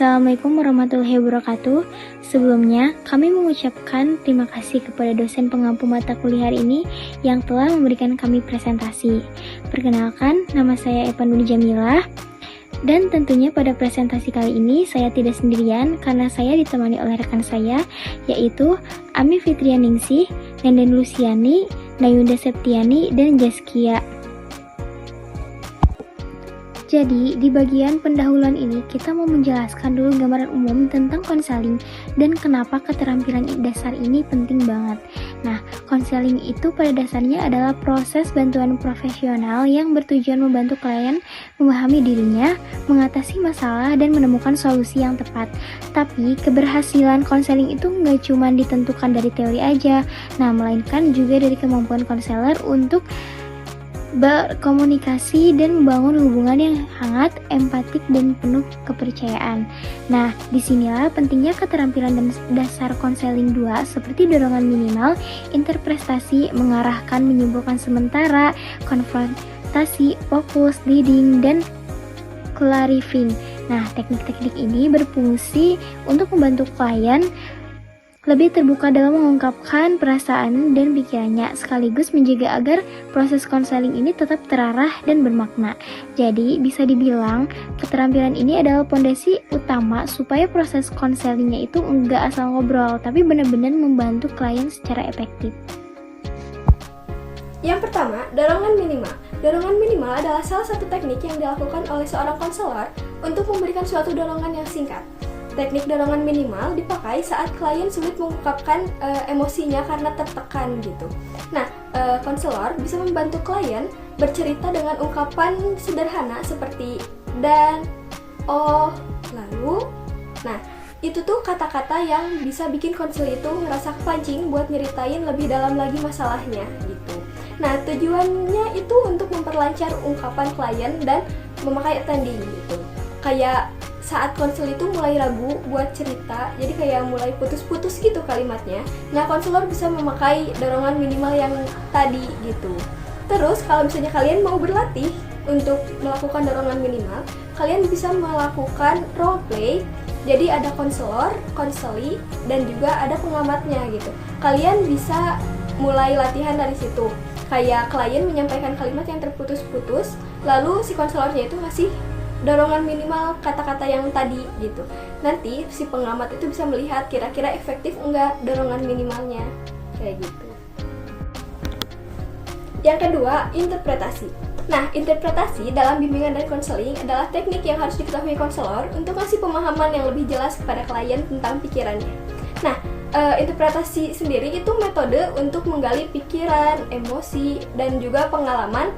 Assalamualaikum warahmatullahi wabarakatuh. Sebelumnya, kami mengucapkan terima kasih kepada dosen pengampu mata kuliah hari ini yang telah memberikan kami presentasi. Perkenalkan, nama saya Epa Nuri Jamilah. Dan tentunya pada presentasi kali ini saya tidak sendirian karena saya ditemani oleh rekan saya, yaitu Ami Fitrianingsih, Nenden Luciani, Nayunda Septiani, dan Jaskia. Jadi, di bagian pendahuluan ini kita mau menjelaskan dulu gambaran umum tentang konseling dan kenapa keterampilan dasar ini penting banget. Nah, konseling itu pada dasarnya adalah proses bantuan profesional yang bertujuan membantu klien memahami dirinya, mengatasi masalah, dan menemukan solusi yang tepat. Tapi, keberhasilan konseling itu nggak cuma ditentukan dari teori aja, nah melainkan juga dari kemampuan konselor untuk berkomunikasi dan membangun hubungan yang hangat, empatik, dan penuh kepercayaan. Nah, disinilah pentingnya keterampilan dan dasar konseling 2 seperti dorongan minimal, interpretasi, mengarahkan, menyimpulkan sementara, konfrontasi, fokus, leading, dan clarifying. Nah, teknik-teknik ini berfungsi untuk membantu klien lebih terbuka dalam mengungkapkan perasaan dan pikirannya, sekaligus menjaga agar proses konseling ini tetap terarah dan bermakna. Jadi, bisa dibilang keterampilan ini adalah fondasi utama supaya proses konselingnya itu enggak asal ngobrol, tapi benar-benar membantu klien secara efektif. Yang pertama, dorongan minimal. Dorongan minimal adalah salah satu teknik yang dilakukan oleh seorang konselor untuk memberikan suatu dorongan yang singkat. Teknik dorongan minimal dipakai saat klien sulit mengungkapkan emosinya karena tertekan gitu. Nah, konselor bisa membantu klien bercerita dengan ungkapan sederhana seperti dan, oh, lalu. Nah, itu tuh kata-kata yang bisa bikin konselor itu ngerasa kepancing buat nyeritain lebih dalam lagi masalahnya gitu. Nah, tujuannya itu untuk memperlancar ungkapan klien dan memakai attending gitu. Kayak saat konselor itu mulai ragu buat cerita, jadi kayak mulai putus-putus gitu kalimatnya. Nah, konselor bisa memakai dorongan minimal yang tadi gitu. Terus, kalau misalnya kalian mau berlatih untuk melakukan dorongan minimal, kalian bisa melakukan role play. Jadi ada konselor, konseli, dan juga ada pengamatnya gitu. Kalian bisa mulai latihan dari situ. Kayak klien menyampaikan kalimat yang terputus-putus, lalu si konselornya itu ngasih dorongan minimal kata-kata yang tadi gitu. Nanti si pengamat itu bisa melihat kira-kira efektif enggak dorongan minimalnya, kayak gitu. Yang kedua, interpretasi. Nah, interpretasi dalam bimbingan dan konseling adalah teknik yang harus diketahui konselor untuk kasih pemahaman yang lebih jelas kepada klien tentang pikirannya. Nah, interpretasi sendiri itu metode untuk menggali pikiran, emosi, dan juga pengalaman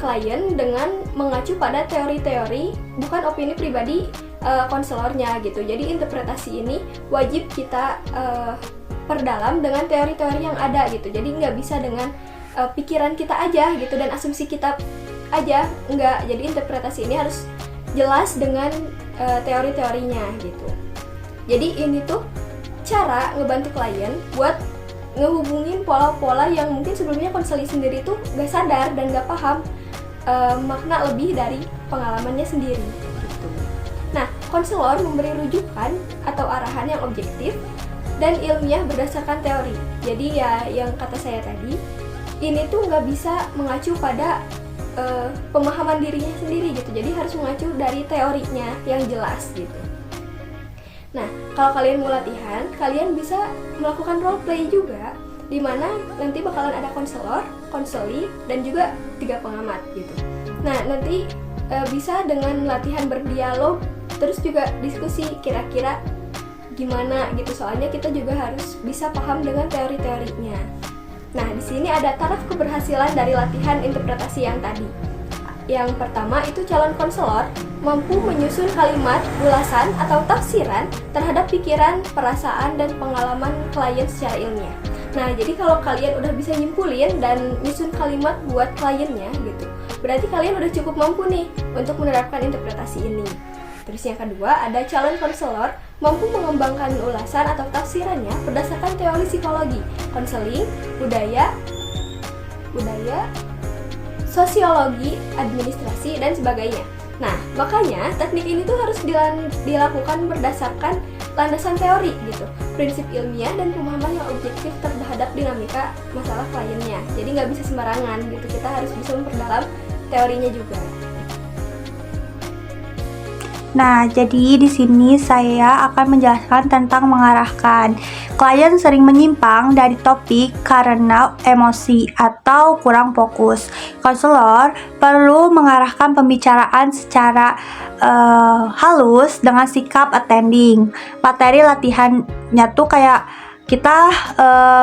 klien dengan mengacu pada teori-teori, bukan opini pribadi konselornya gitu. Jadi interpretasi ini wajib kita perdalam dengan teori-teori yang ada gitu. Jadi nggak bisa dengan pikiran kita aja gitu dan asumsi kita aja, nggak. Jadi interpretasi ini harus jelas dengan teori-teorinya gitu. Jadi ini tuh cara ngebantu klien buat ngehubungin pola-pola yang mungkin sebelumnya konselor sendiri tuh gak sadar dan gak paham makna lebih dari pengalamannya sendiri gitu. Nah, konselor memberi rujukan atau arahan yang objektif dan ilmiah berdasarkan teori. Jadi ya yang kata saya tadi, ini tuh gak bisa mengacu pada pemahaman dirinya sendiri gitu. Jadi harus mengacu dari teorinya yang jelas gitu. Nah, kalau kalian mau latihan, kalian bisa melakukan role play juga, di mana nanti bakalan ada konselor, konseli, dan juga 3 pengamat gitu. Nah, nanti bisa dengan latihan berdialog, terus juga diskusi kira-kira gimana gitu. Soalnya kita juga harus bisa paham dengan teori-teorinya. Nah, di sini ada taraf keberhasilan dari latihan interpretasi yang tadi. Yang pertama itu calon konselor mampu menyusun kalimat, ulasan, atau tafsiran terhadap pikiran, perasaan, dan pengalaman klien secara ilmiah. Nah, jadi kalau kalian udah bisa nyimpulin dan nyusun kalimat buat kliennya gitu, berarti kalian udah cukup mampu nih untuk menerapkan interpretasi ini. Terus yang kedua, ada calon konselor mampu mengembangkan ulasan atau tafsirannya berdasarkan teori psikologi, konseling, budaya, sosiologi, administrasi, dan sebagainya. Nah, makanya teknik ini tuh harus dilakukan berdasarkan landasan teori gitu, prinsip ilmiah dan pemahaman yang objektif terhadap dinamika masalah kliennya. Jadi nggak bisa sembarangan gitu, kita harus bisa memperdalam teorinya juga. Nah, jadi di sini saya akan menjelaskan tentang mengarahkan. Klien sering menyimpang dari topik karena emosi atau kurang fokus. Konselor perlu mengarahkan pembicaraan secara halus dengan sikap attending. Materi latihannya tuh kayak kita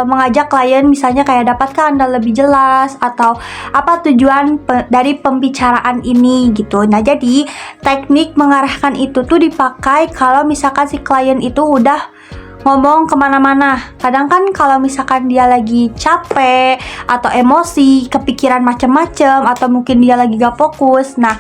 mengajak klien misalnya kayak dapatkah Anda lebih jelas atau apa tujuan dari pembicaraan ini gitu. Nah, jadi teknik mengarahkan itu tuh dipakai kalau misalkan si klien itu udah ngomong kemana-mana. Kadang kan kalau misalkan dia lagi capek atau emosi, kepikiran macem-macem atau mungkin dia lagi gak fokus. Nah,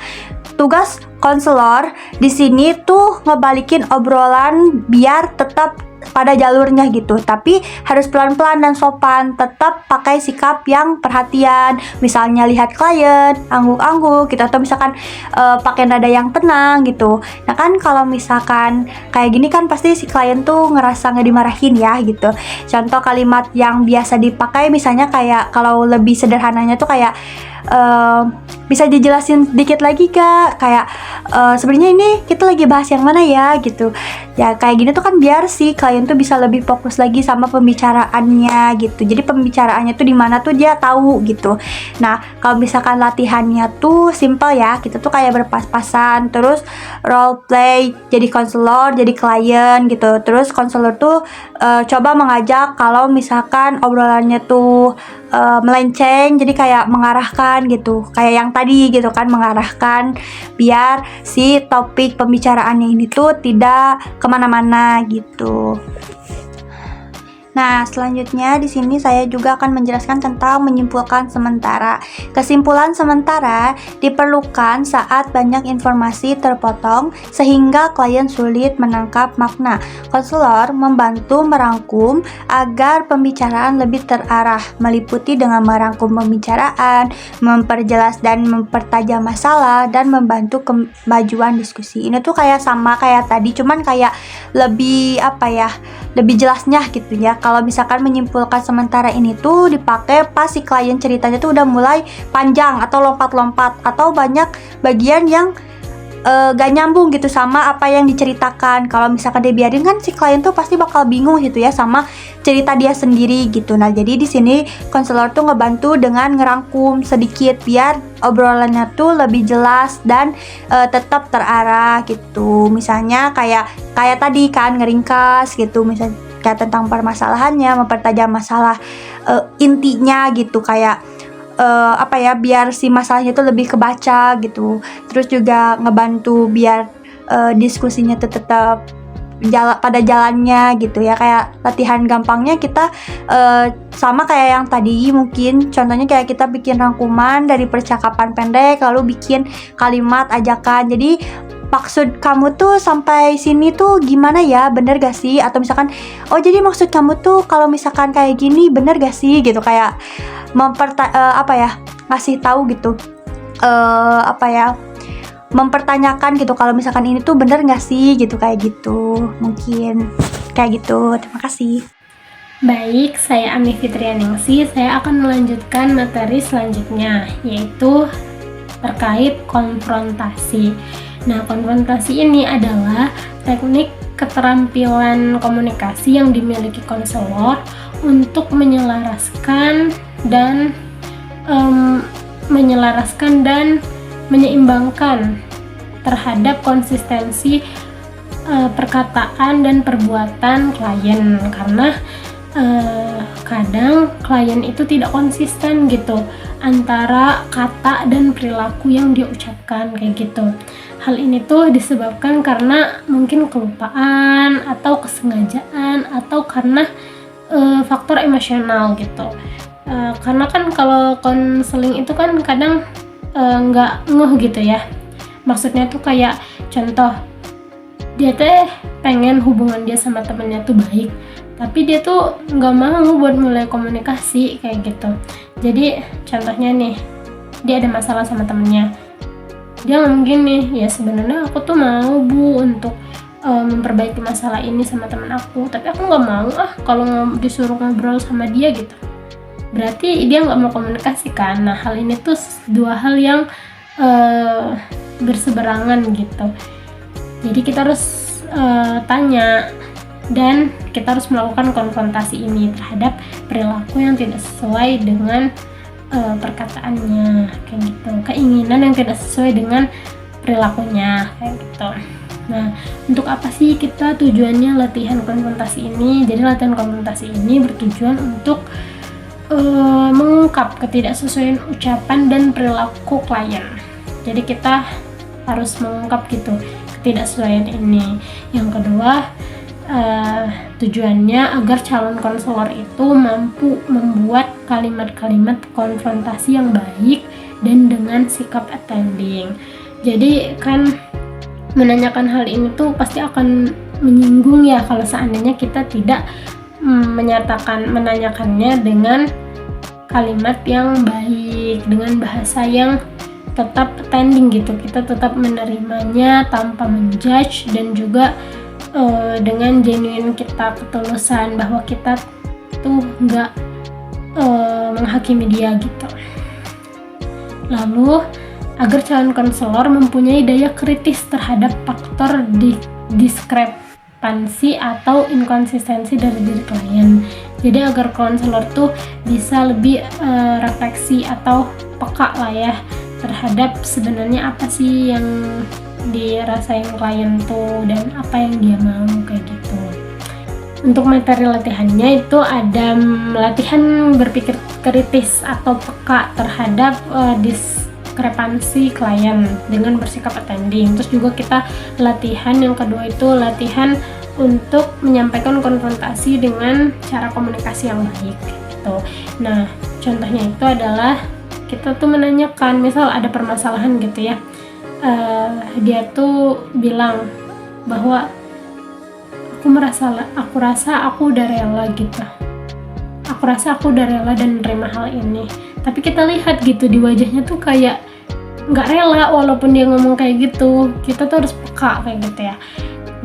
tugas konselor di sini tuh ngebalikin obrolan biar tetap pada jalurnya gitu, tapi harus pelan-pelan dan sopan, tetap pakai sikap yang perhatian, misalnya lihat klien, angguk-angguk gitu, atau misalkan pakai nada yang tenang gitu. Nah kan kalau misalkan kayak gini kan pasti si klien tuh ngerasa nggak dimarahin ya gitu. Contoh kalimat yang biasa dipakai misalnya kayak kalau lebih sederhananya tuh kayak bisa dijelasin dikit lagi Kak, kayak sebenarnya ini kita lagi bahas yang mana ya gitu ya. Kayak gini tuh kan biar si klien tuh bisa lebih fokus lagi sama pembicaraannya gitu. Jadi pembicaraannya tuh di mana tuh dia tahu gitu. Nah kalau misalkan latihannya tuh simple ya, kita tuh kayak berpas-pasan, terus role play jadi konselor, jadi klien gitu. Terus konselor tuh coba mengajak kalau misalkan obrolannya tuh melenceng, jadi kayak mengarahkan gitu, kayak yang tadi gitu kan, mengarahkan biar si topik pembicaraannya ini tuh tidak kemana-mana gitu. Nah, selanjutnya di sini saya juga akan menjelaskan tentang menyimpulkan sementara. Kesimpulan sementara diperlukan saat banyak informasi terpotong sehingga klien sulit menangkap makna. Konselor membantu merangkum agar pembicaraan lebih terarah, meliputi dengan merangkum pembicaraan, memperjelas dan mempertajam masalah, dan membantu kemajuan diskusi. Ini tuh kayak sama kayak tadi, cuman kayak lebih lebih jelasnya gitu ya. Kalau misalkan menyimpulkan sementara ini tuh dipakai pas si klien ceritanya tuh udah mulai panjang atau lompat-lompat atau banyak bagian yang gak nyambung gitu sama apa yang diceritakan. Kalau misalkan dibiarin kan si klien tuh pasti bakal bingung gitu ya sama cerita dia sendiri gitu. Nah jadi di sini konselor tuh ngebantu dengan ngerangkum sedikit biar obrolannya tuh lebih jelas dan tetap terarah gitu. Misalnya kayak tadi kan ngeringkas gitu, misalnya kayak tentang permasalahannya, mempertajam masalah intinya gitu, kayak biar si masalahnya itu lebih kebaca gitu. Terus juga ngebantu biar diskusinya tuh tetap pada jalannya gitu ya. Kayak latihan gampangnya kita sama kayak yang tadi, mungkin contohnya kayak kita bikin rangkuman dari percakapan pendek lalu bikin kalimat ajakan. Jadi maksud kamu tuh sampai sini tuh gimana ya, bener gak sih? Atau misalkan jadi maksud kamu tuh kalau misalkan kayak gini bener gak sih gitu, kayak ngasih tahu gitu, mempertanyakan gitu kalau misalkan ini tuh bener gak sih gitu, kayak gitu. Mungkin kayak gitu. Terima kasih. Baik, saya Ami Fitrianingsi. Saya akan melanjutkan materi selanjutnya, yaitu terkait konfrontasi. Nah, konfrontasi ini adalah teknik keterampilan komunikasi yang dimiliki konselor untuk menyelaraskan dan menyeimbangkan terhadap konsistensi perkataan dan perbuatan klien, karena kadang klien itu tidak konsisten gitu antara kata dan perilaku yang dia ucapkan kayak gitu. Hal ini tuh disebabkan karena mungkin kelupaan atau kesengajaan atau karena faktor emosional gitu. Karena kan kalau konseling itu kan kadang nggak ngeh gitu ya. Maksudnya tuh kayak contoh, dia teh pengen hubungan dia sama temennya tuh baik, tapi dia tuh nggak mau buat mulai komunikasi kayak gitu. Jadi contohnya nih, dia ada masalah sama temennya, dia ngomong gini, ya sebenarnya aku tuh mau Bu untuk memperbaiki masalah ini sama teman aku, tapi aku nggak mau kalau disuruh ngobrol sama dia gitu. Berarti dia nggak mau komunikasi kan. Nah, hal ini tuh dua hal yang berseberangan gitu. Jadi kita harus tanya, dan kita harus melakukan konfrontasi ini terhadap perilaku yang tidak sesuai dengan perkataannya kayak gitu, keinginan yang tidak sesuai dengan perilakunya kayak gitu. Nah, untuk apa sih kita tujuannya latihan konfrontasi ini? Jadi latihan konfrontasi ini bertujuan untuk mengungkap ketidaksesuaian ucapan dan perilaku klien. Jadi kita harus mengungkap gitu ketidaksesuaian ini. Yang kedua, tujuannya agar calon konselor itu mampu membuat kalimat-kalimat konfrontasi yang baik dan dengan sikap attending. Jadi kan menanyakan hal ini tuh pasti akan menyinggung ya kalau seandainya kita tidak menanyakannya dengan kalimat yang baik, dengan bahasa yang tetap attending gitu. Kita tetap menerimanya tanpa menjudge, dan juga dengan genuine kita, ketulusan bahwa kita tuh nggak menghakimi dia gitu. Lalu agar calon konselor mempunyai daya kritis terhadap faktor diskrepansi atau inkonsistensi dari diri klien. Jadi agar konselor tuh bisa lebih refleksi atau peka lah ya terhadap sebenarnya apa sih yang dirasain klien tuh dan apa yang dia mau kayak gitu. Untuk materi latihannya itu ada latihan berpikir kritis atau peka terhadap diskrepansi klien dengan bersikap attending. Terus juga kita latihan yang kedua itu latihan untuk menyampaikan konfrontasi dengan cara komunikasi yang baik gitu. Nah, contohnya itu adalah kita tuh menanyakan, misal ada permasalahan gitu ya, dia tuh bilang bahwa aku rasa aku udah rela gitu, aku rasa aku udah rela dan menerima hal ini, tapi kita lihat gitu di wajahnya tuh kayak nggak rela walaupun dia ngomong kayak gitu. Kita tuh harus peka kayak gitu ya.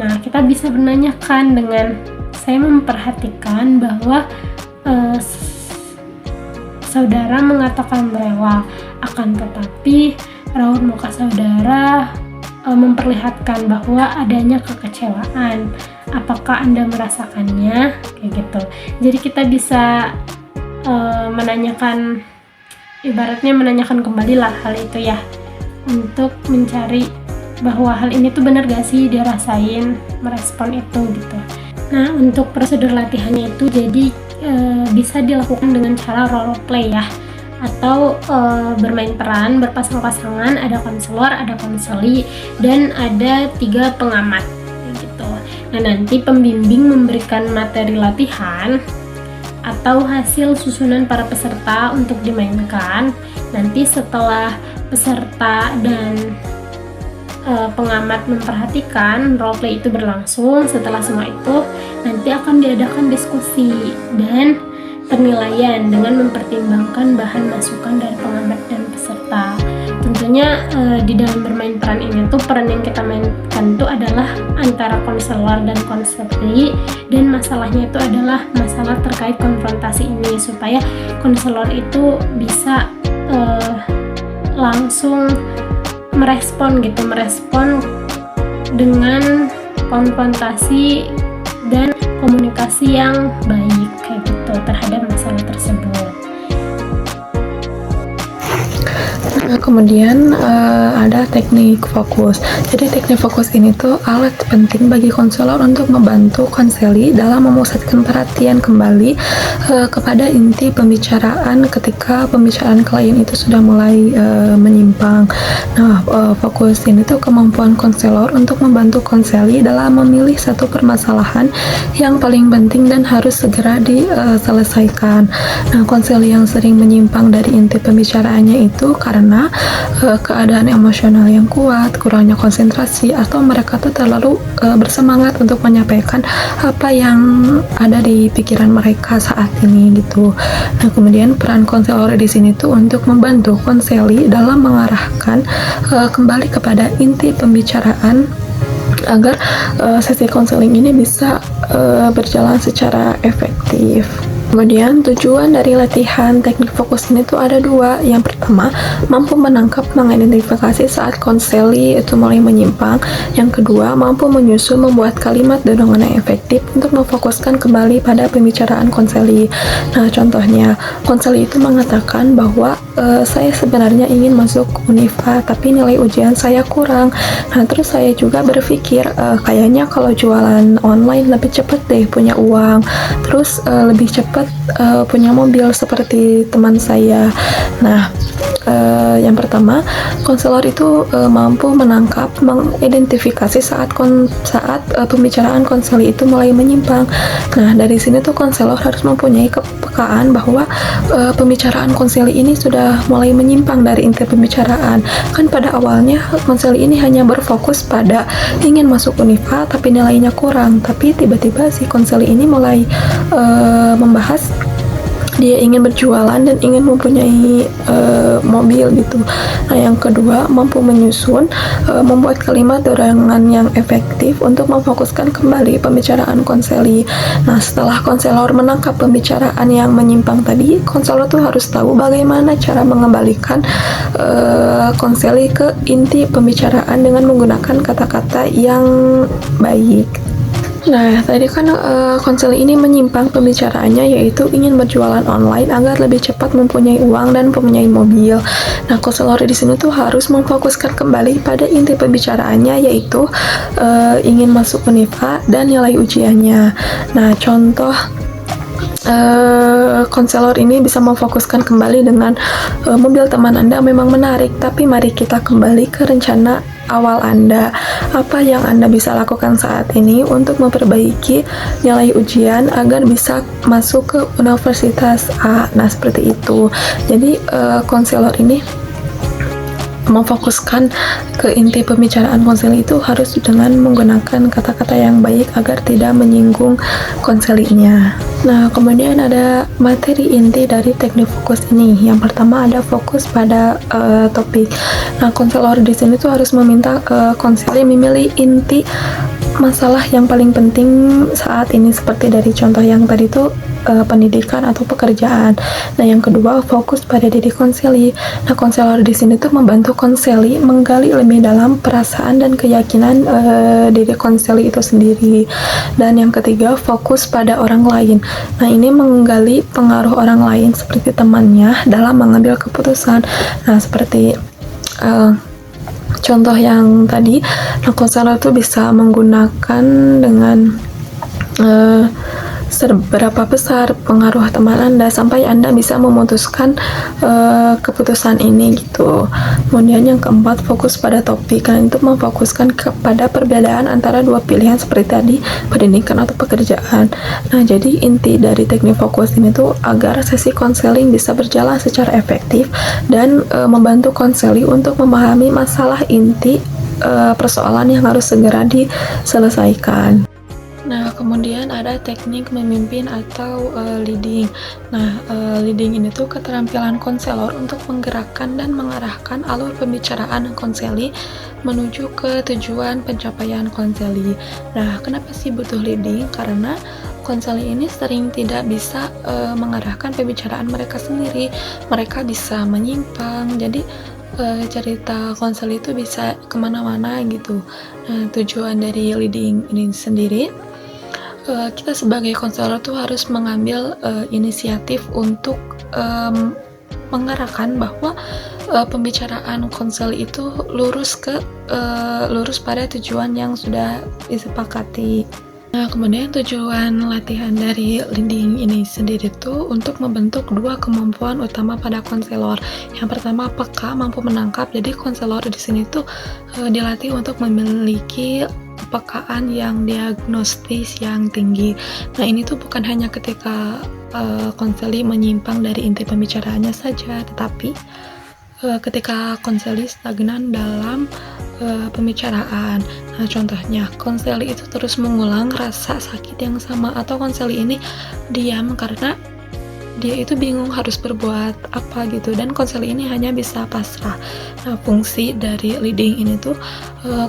Nah, kita bisa menanyakan dengan saya memperhatikan bahwa saudara mengatakan rela, akan tetapi raut muka saudara memperlihatkan bahwa adanya kekecewaan. Apakah Anda merasakannya? Kayak gitu. Jadi kita bisa menanyakan, ibaratnya menanyakan kembali lah hal itu ya, untuk mencari bahwa hal ini tuh benar gak sih dia rasain, merespon itu gitu. Nah, untuk prosedur latihannya itu jadi bisa dilakukan dengan cara role play ya, atau bermain peran, berpasang-pasangan, ada konselor, ada konseli, dan ada 3 pengamat gitu. Nah, nanti pembimbing memberikan materi latihan atau hasil susunan para peserta untuk dimainkan. Nanti setelah peserta dan pengamat memperhatikan, role play itu berlangsung. Setelah semua itu nanti akan diadakan diskusi dan penilaian dengan mempertimbangkan bahan masukan dari pengamat dan peserta. Tentunya di dalam bermain peran ini tuh peran yang kita mainkan itu adalah antara konselor dan konseli, dan masalahnya itu adalah masalah terkait konfrontasi ini, supaya konselor itu bisa langsung merespon dengan konfrontasi dan komunikasi yang baik kayak gitu terhadap masalah tersebut. Nah, kemudian ada teknik fokus. Jadi teknik fokus ini tuh alat penting bagi konselor untuk membantu konseli dalam memusatkan perhatian kembali kepada inti pembicaraan ketika pembicaraan klien itu sudah mulai menyimpang. Nah, fokus ini tuh kemampuan konselor untuk membantu konseli dalam memilih satu permasalahan yang paling penting dan harus segera diselesaikan. Nah, konseli yang sering menyimpang dari inti pembicaraannya itu karena karena keadaan emosional yang kuat, kurangnya konsentrasi, atau mereka tuh terlalu bersemangat untuk menyampaikan apa yang ada di pikiran mereka saat ini gitu. Nah, kemudian peran konselor di sini tuh untuk membantu konseli dalam mengarahkan kembali kepada inti pembicaraan agar sesi konseling ini bisa berjalan secara efektif. Kemudian tujuan dari latihan teknik fokus ini tuh ada dua. Yang pertama, mampu menangkap mengidentifikasi saat konseli itu mulai menyimpang. Yang kedua, mampu menyusun membuat kalimat dorongan yang efektif untuk memfokuskan kembali pada pembicaraan konseli. Nah, contohnya, konseli itu mengatakan bahwa saya sebenarnya ingin masuk Unifa, tapi nilai ujian saya kurang. Nah, terus saya juga berpikir kayaknya kalau jualan online lebih cepat deh punya uang, terus lebih cepat punya mobil seperti teman saya. Nah, yang pertama, konselor itu mampu menangkap, mengidentifikasi saat pembicaraan konseli itu mulai menyimpang. Nah, dari sini tuh konselor harus mempunyai kepekaan bahwa pembicaraan konseli ini sudah mulai menyimpang dari inti pembicaraan. Kan pada awalnya konseli ini hanya berfokus pada ingin masuk Unifa tapi nilainya kurang, tapi tiba-tiba si konseli ini mulai membahas dia ingin berjualan dan ingin mempunyai mobil gitu. Nah, yang kedua, mampu menyusun, membuat kalimat dorongan yang efektif untuk memfokuskan kembali pembicaraan konseli. Nah, setelah konselor menangkap pembicaraan yang menyimpang tadi, konselor tuh harus tahu bagaimana cara mengembalikan konseli ke inti pembicaraan dengan menggunakan kata-kata yang baik. Nah, tadi kan konseli ini menyimpang pembicaraannya, yaitu ingin berjualan online agar lebih cepat mempunyai uang dan mempunyai mobil. Nah, konselor di sini tuh harus memfokuskan kembali pada inti pembicaraannya, yaitu ingin masuk Unifa dan nilai ujiannya. Nah, contoh konselor ini bisa memfokuskan kembali dengan mobil teman Anda memang menarik, tapi mari kita kembali ke rencana awal Anda. Apa yang Anda bisa lakukan saat ini untuk memperbaiki nilai ujian agar bisa masuk ke universitas A. Nah, seperti itu. Jadi konselor ini memfokuskan ke inti pembicaraan konseli itu harus dengan menggunakan kata-kata yang baik agar tidak menyinggung konselinya. Nah, kemudian ada materi inti dari teknik fokus ini. Yang pertama ada fokus pada topik. Nah, konselor di sini tuh harus meminta konseli memilih inti masalah yang paling penting saat ini, seperti dari contoh yang tadi tuh pendidikan atau pekerjaan. Nah, yang kedua fokus pada diri konseli. Nah, konselor di sini tuh membantu konseli menggali lebih dalam perasaan dan keyakinan diri konseli itu sendiri. Dan yang ketiga fokus pada orang lain. Nah, ini menggali pengaruh orang lain seperti temannya dalam mengambil keputusan. Nah, seperti contoh yang tadi, nah, konselor tuh bisa menggunakan dengan seberapa besar pengaruh teman Anda sampai Anda bisa memutuskan keputusan ini gitu. Kemudian yang keempat fokus pada topik. Kalian itu memfokuskan kepada perbedaan antara dua pilihan seperti tadi, pendidikan atau pekerjaan. Nah, jadi inti dari teknik fokus ini tuh agar sesi konseling bisa berjalan secara efektif dan membantu konseli untuk memahami masalah inti persoalan yang harus segera diselesaikan. Nah, kemudian ada teknik memimpin atau leading. Nah, leading ini tuh keterampilan konselor untuk menggerakkan dan mengarahkan alur pembicaraan konseli menuju ke tujuan pencapaian konseli. Nah, kenapa sih butuh leading? Karena konseli ini sering tidak bisa mengarahkan pembicaraan mereka sendiri. Mereka bisa menyimpang, jadi cerita konseli itu bisa kemana-mana gitu. Nah, tujuan dari leading ini sendiri, kita sebagai konselor tuh harus mengambil inisiatif untuk mengarahkan bahwa pembicaraan konseli itu lurus pada tujuan yang sudah disepakati. Nah, kemudian tujuan latihan dari leading ini sendiri tuh untuk membentuk dua kemampuan utama pada konselor. Yang pertama, peka, mampu menangkap. Jadi konselor di sini tuh dilatih untuk memiliki kepekaan yang diagnostis yang tinggi. Nah, ini tuh bukan hanya ketika konseli menyimpang dari inti pembicaraannya saja, tetapi ketika konseli stagnan dalam pembicaraan. Nah, contohnya konseli itu terus mengulang rasa sakit yang sama, atau konseli ini diam karena dia itu bingung harus berbuat apa gitu, dan konseli ini hanya bisa pasrah. Nah, fungsi dari leading ini tuh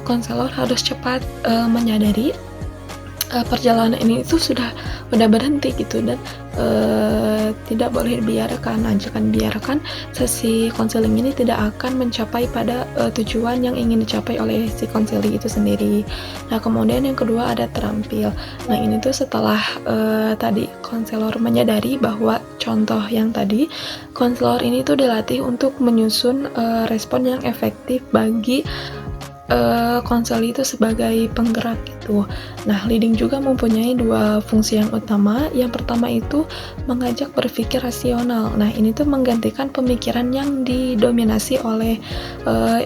konselor harus cepat menyadari perjalanan ini itu sudah berhenti gitu, dan tidak boleh dibiarkan. Nah, jika dibiarkan, sesi konseling ini tidak akan mencapai pada tujuan yang ingin dicapai oleh si konseling itu sendiri. Nah, kemudian yang kedua ada terampil. Nah, ini tuh setelah tadi konselor menyadari bahwa contoh yang tadi, konselor ini tuh dilatih untuk menyusun respon yang efektif bagi konseli itu sebagai penggerak gitu. Nah, leading juga mempunyai dua fungsi yang utama. Yang pertama itu mengajak berpikir rasional. Nah, ini tuh menggantikan pemikiran yang didominasi oleh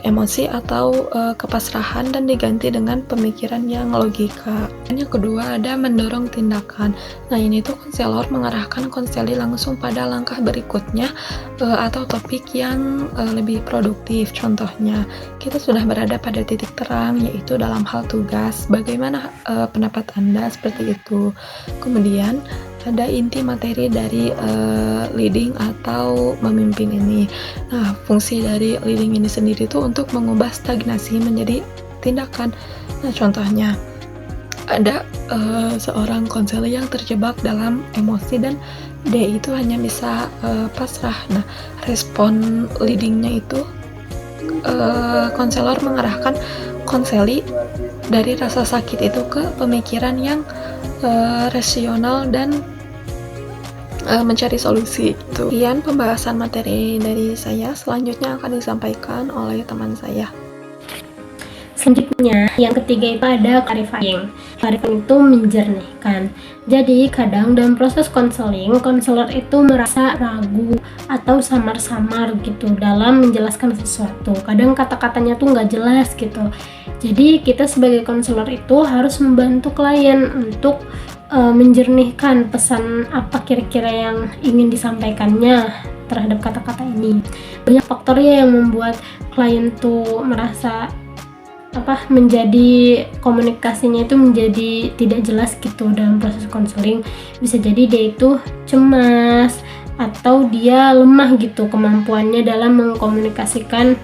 emosi atau kepasrahan, dan diganti dengan pemikiran yang logika. Dan yang kedua ada mendorong tindakan. Nah, ini tuh konselor mengarahkan konseli langsung pada langkah berikutnya atau topik yang lebih produktif. Contohnya, kita sudah berada pada titik terang, yaitu dalam hal tugas. Bagaimana pendapat Anda seperti itu? Kemudian ada inti materi dari leading atau memimpin ini. Nah, fungsi dari leading ini sendiri itu untuk mengubah stagnasi menjadi tindakan. Nah, contohnya ada seorang konselor yang terjebak dalam emosi dan dia itu hanya bisa pasrah. Nah, respon leadingnya itu konselor mengarahkan konseli dari rasa sakit itu ke pemikiran yang rasional dan mencari solusi. Kemudian pembahasan materi dari saya selanjutnya akan disampaikan oleh teman saya. Selanjutnya, yang ketiga itu ada clarifying. Clarifying itu menjernihkan. Jadi, kadang dalam proses konseling, konselor itu merasa ragu atau samar-samar gitu dalam menjelaskan sesuatu. Kadang kata-katanya tuh nggak jelas gitu. Jadi, kita sebagai konselor itu harus membantu klien untuk menjernihkan pesan apa kira-kira yang ingin disampaikannya terhadap kata-kata ini. Banyak faktornya yang membuat klien tuh merasa menjadi komunikasinya itu menjadi tidak jelas gitu dalam proses konseling. Bisa jadi dia itu cemas atau dia lemah gitu kemampuannya dalam mengkomunikasikan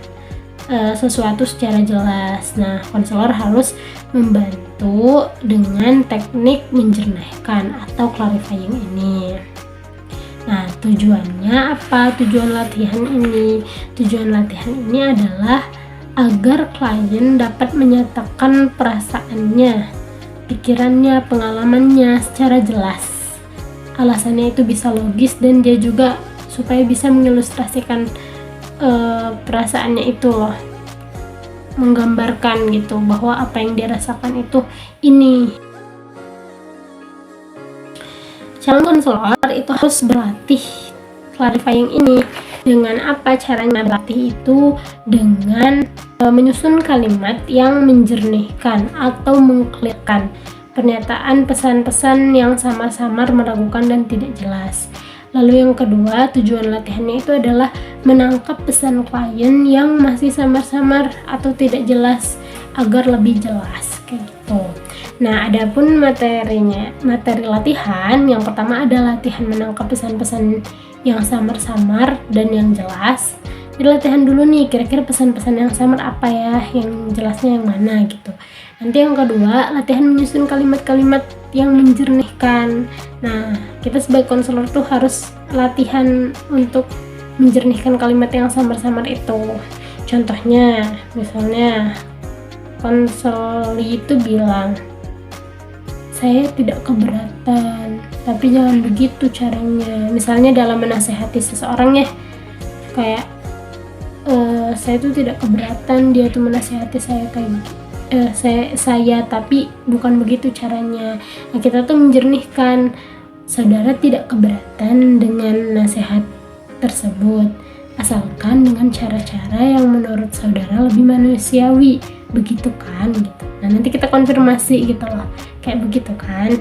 sesuatu secara jelas. Nah, konselor harus membantu dengan teknik menjernihkan atau clarifying ini. Nah, tujuannya apa? Tujuan latihan ini adalah agar klien dapat menyatakan perasaannya, pikirannya, pengalamannya secara jelas. Alasannya itu bisa logis, dan dia juga supaya bisa mengilustrasikan perasaannya itu loh, menggambarkan gitu bahwa apa yang dia rasakan itu ini. Calon konselor itu harus berlatih clarifying ini. Dengan apa caranya berlatih itu? Dengan menyusun kalimat yang menjernihkan atau mengklirkan pernyataan pesan-pesan yang samar-samar, meragukan, dan tidak jelas. Lalu yang kedua, tujuan latihannya itu adalah menangkap pesan klien yang masih samar-samar atau tidak jelas agar lebih jelas kayak gitu. Nah, adapun materi latihan, yang pertama ada latihan menangkap pesan-pesan yang samar-samar dan yang jelas. Jadi latihan dulu nih, kira-kira pesan-pesan yang samar apa ya, yang jelasnya yang mana gitu. Nanti yang kedua, latihan menyusun kalimat-kalimat yang menjernihkan. Nah, kita sebagai konselor tuh harus latihan untuk menjernihkan kalimat yang samar-samar itu. Contohnya, misalnya konseli itu bilang, saya tidak keberatan, tapi jangan begitu caranya. Misalnya dalam menasehati seseorang ya, kayak saya tuh tidak keberatan dia tuh menasehati saya kayak saya tapi bukan begitu caranya. Nah, kita tuh menjernihkan, saudara tidak keberatan dengan nasihat tersebut, asalkan dengan cara-cara yang menurut saudara lebih manusiawi, begitu kan gitu. Nah, nanti kita konfirmasi gitu loh, kayak begitu kan.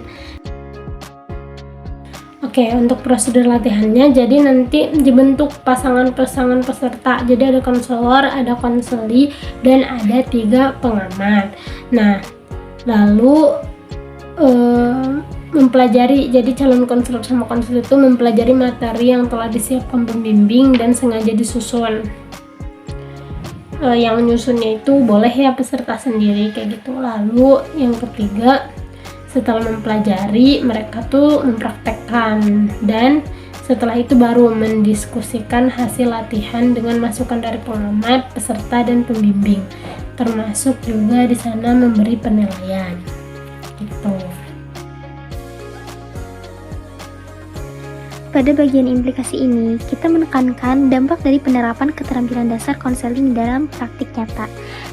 Oke, Oke, untuk prosedur latihannya, jadi nanti dibentuk pasangan-pasangan peserta. Jadi ada konselor, ada konseli, dan ada 3 pengamat. Nah, lalu mempelajari, jadi calon konselor sama konseli itu mempelajari materi yang telah disiapkan pembimbing dan sengaja disusun. Yang nyusunnya itu boleh ya peserta sendiri kayak gitu. Lalu yang ketiga, setelah mempelajari, mereka tuh mempraktekkan, dan setelah itu baru mendiskusikan hasil latihan dengan masukan dari pengamat, peserta, dan pembimbing. Termasuk juga di sana memberi penilaian. Gitu. Pada bagian implikasi ini, kita menekankan dampak dari penerapan keterampilan dasar konseling dalam praktik nyata.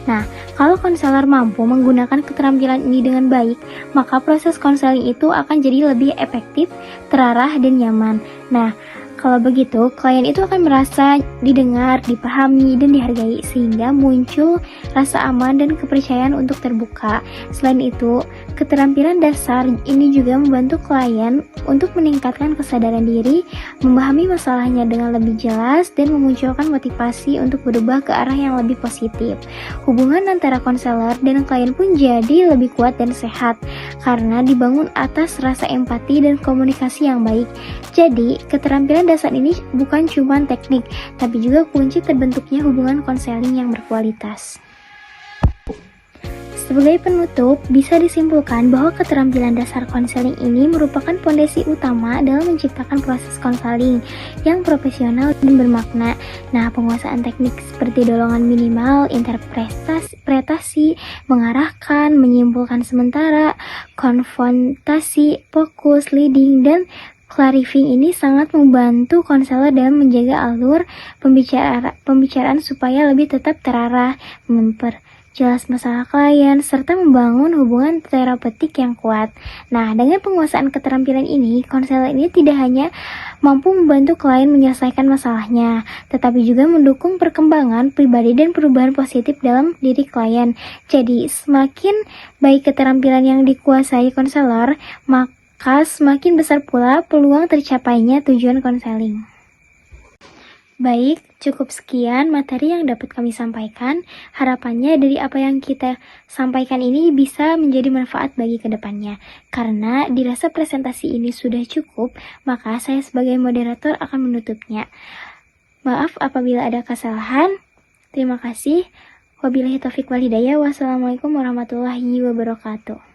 Nah, kalau konselor mampu menggunakan keterampilan ini dengan baik, maka proses konseling itu akan jadi lebih efektif, terarah, dan nyaman. Nah, kalau begitu, klien itu akan merasa didengar, dipahami, dan dihargai, sehingga muncul rasa aman dan kepercayaan untuk terbuka. Selain itu, keterampilan dasar ini juga membantu klien untuk meningkatkan kesadaran diri, memahami masalahnya dengan lebih jelas, dan memunculkan motivasi untuk berubah ke arah yang lebih positif. Hubungan antara konselor dan klien pun jadi lebih kuat dan sehat, karena dibangun atas rasa empati dan komunikasi yang baik. Jadi, keterampilan dasar ini bukan cuma teknik, tapi juga kunci terbentuknya hubungan konseling yang berkualitas. Sebagai penutup, bisa disimpulkan bahwa keterampilan dasar konseling ini merupakan fondasi utama dalam menciptakan proses konseling yang profesional dan bermakna. Nah, penguasaan teknik seperti dorongan minimal, interpretasi, mengarahkan, menyimpulkan sementara, konfrontasi, fokus, leading, dan clarifying ini sangat membantu konselor dalam menjaga alur pembicaraan supaya lebih tetap terarah, memperjelas masalah klien, serta membangun hubungan terapeutik yang kuat. Nah, dengan penguasaan keterampilan ini, konselor ini tidak hanya mampu membantu klien menyelesaikan masalahnya, tetapi juga mendukung perkembangan pribadi dan perubahan positif dalam diri klien. Jadi, semakin baik keterampilan yang dikuasai konselor, maka semakin besar pula peluang tercapainya tujuan konseling. Baik, cukup sekian materi yang dapat kami sampaikan. Harapannya dari apa yang kita sampaikan ini bisa menjadi manfaat bagi kedepannya. Karena dirasa presentasi ini sudah cukup, maka saya sebagai moderator akan menutupnya. Maaf apabila ada kesalahan. Terima kasih. Wabillahi taufiq wal hidayah. Wassalamualaikum warahmatullahi wabarakatuh.